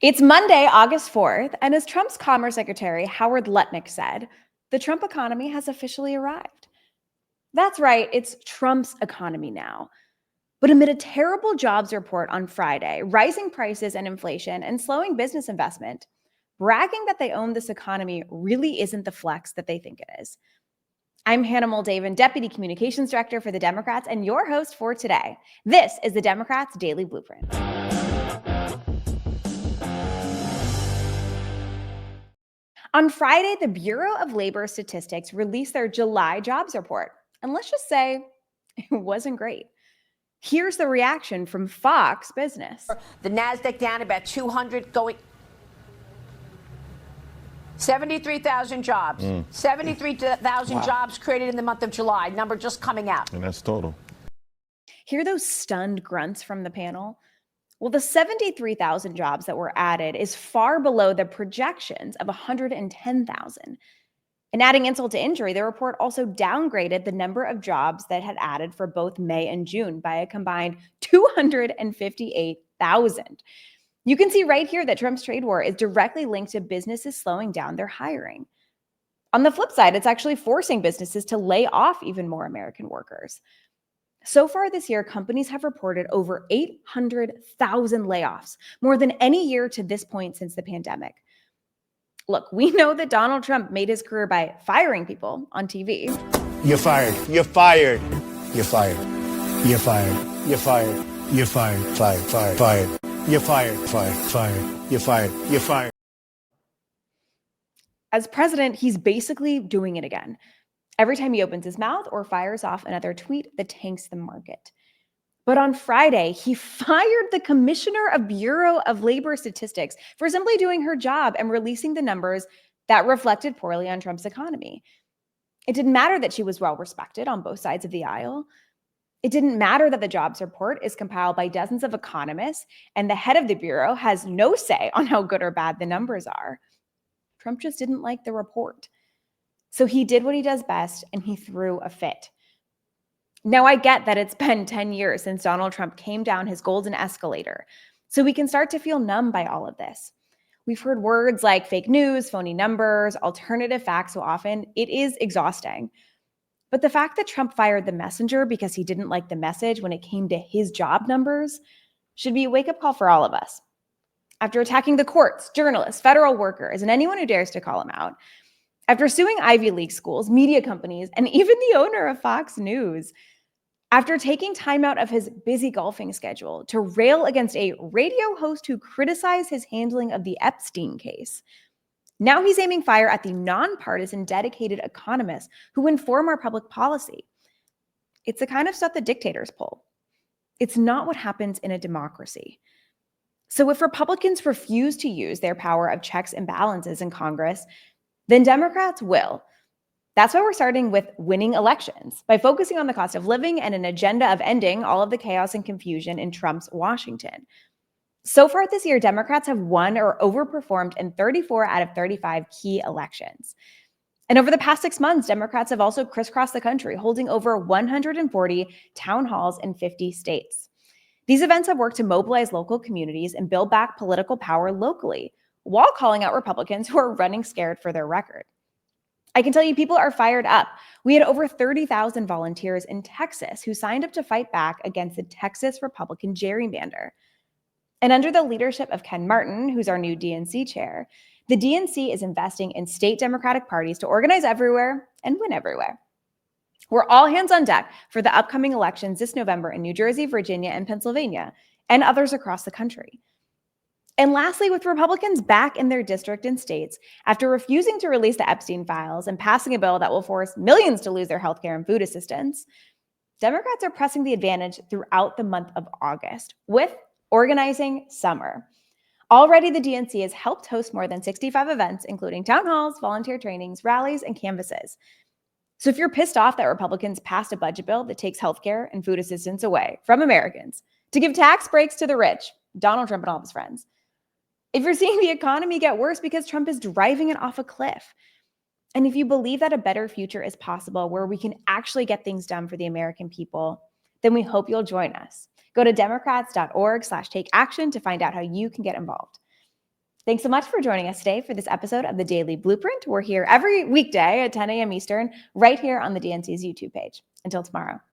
It's Monday, August 4th, and as Trump's Commerce Secretary Howard Lutnick said, the Trump economy has officially arrived. That's right, it's Trump's economy now. But amid a terrible jobs report on Friday, rising prices and inflation, and slowing business investment, bragging that they own this economy really isn't the flex that they think it is. I'm Hannah Moldavan, Deputy Communications Director for the Democrats, and your host for today. This is the Democrats' Daily Blueprint. On Friday, the Bureau of Labor Statistics released their July jobs report. And let's just say it wasn't great. Here's the reaction from Fox Business. The NASDAQ down about 200, going 73,000 jobs. 73,000 jobs created in the month of July. Number just coming out. And that's total. Hear those stunned grunts from the panel? Well, the 73,000 jobs that were added is far below the projections of 110,000. And adding insult to injury, the report also downgraded the number of jobs that had added for both May and June by a combined 258,000. You can see right here that Trump's trade war is directly linked to businesses slowing down their hiring. On the flip side, it's actually forcing businesses to lay off even more American workers. So far this year, companies have reported over 800,000 layoffs, more than any year to this point since the pandemic. Look, we know that Donald Trump made his career by firing people on TV. You're fired. You're fired. You're fired. You're fired. You're fired. You're fired. Fired. Fired. Fired. You're fired. Fired. Fired. You're fired. You're fired. As president, he's basically doing it again. Every time he opens his mouth or fires off another tweet that tanks the market. But on Friday, he fired the Commissioner of Bureau of Labor Statistics for simply doing her job and releasing the numbers that reflected poorly on Trump's economy. It didn't matter that she was well respected on both sides of the aisle. It didn't matter that the jobs report is compiled by dozens of economists and the head of the Bureau has no say on how good or bad the numbers are. Trump just didn't like the report. So he did what he does best, and he threw a fit. Now, I get that it's been 10 years since Donald Trump came down his golden escalator, so we can start to feel numb by all of this. We've heard words like fake news, phony numbers, alternative facts so often, it is exhausting. But the fact that Trump fired the messenger because he didn't like the message when it came to his job numbers should be a wake-up call for all of us. After attacking the courts, journalists, federal workers, and anyone who dares to call him out, after suing Ivy League schools, media companies, and even the owner of Fox News, after taking time out of his busy golfing schedule to rail against a radio host who criticized his handling of the Epstein case, now he's aiming fire at the nonpartisan, dedicated economists who inform our public policy. It's the kind of stuff that dictators pull. It's not what happens in a democracy. So if Republicans refuse to use their power of checks and balances in Congress, then Democrats will. That's why we're starting with winning elections, by focusing on the cost of living and an agenda of ending all of the chaos and confusion in Trump's Washington. So far this year, Democrats have won or overperformed in 34 out of 35 key elections. And over the past 6 months, Democrats have also crisscrossed the country, holding over 140 town halls in 50 states. These events have worked to mobilize local communities and build back political power locally, while calling out Republicans who are running scared for their record. I can tell you people are fired up. We had over 30,000 volunteers in Texas who signed up to fight back against the Texas Republican gerrymander. And under the leadership of Ken Martin, who's our new DNC chair, the DNC is investing in state Democratic parties to organize everywhere and win everywhere. We're all hands on deck for the upcoming elections this November in New Jersey, Virginia, and Pennsylvania, and others across the country. And lastly, with Republicans back in their district and states, after refusing to release the Epstein files and passing a bill that will force millions to lose their healthcare and food assistance, Democrats are pressing the advantage throughout the month of August with organizing summer. Already, the DNC has helped host more than 65 events, including town halls, volunteer trainings, rallies, and canvasses. So if you're pissed off that Republicans passed a budget bill that takes healthcare and food assistance away from Americans to give tax breaks to the rich, Donald Trump and all of his friends, if you're seeing the economy get worse because Trump is driving it off a cliff, and if you believe that a better future is possible where we can actually get things done for the American people, then we hope you'll join us. Go to democrats.org/takeaction to find out how you can get involved. Thanks so much for joining us today for this episode of the Daily Blueprint. We're here every weekday at 10 a.m. Eastern, right here on the DNC's YouTube page. Until tomorrow.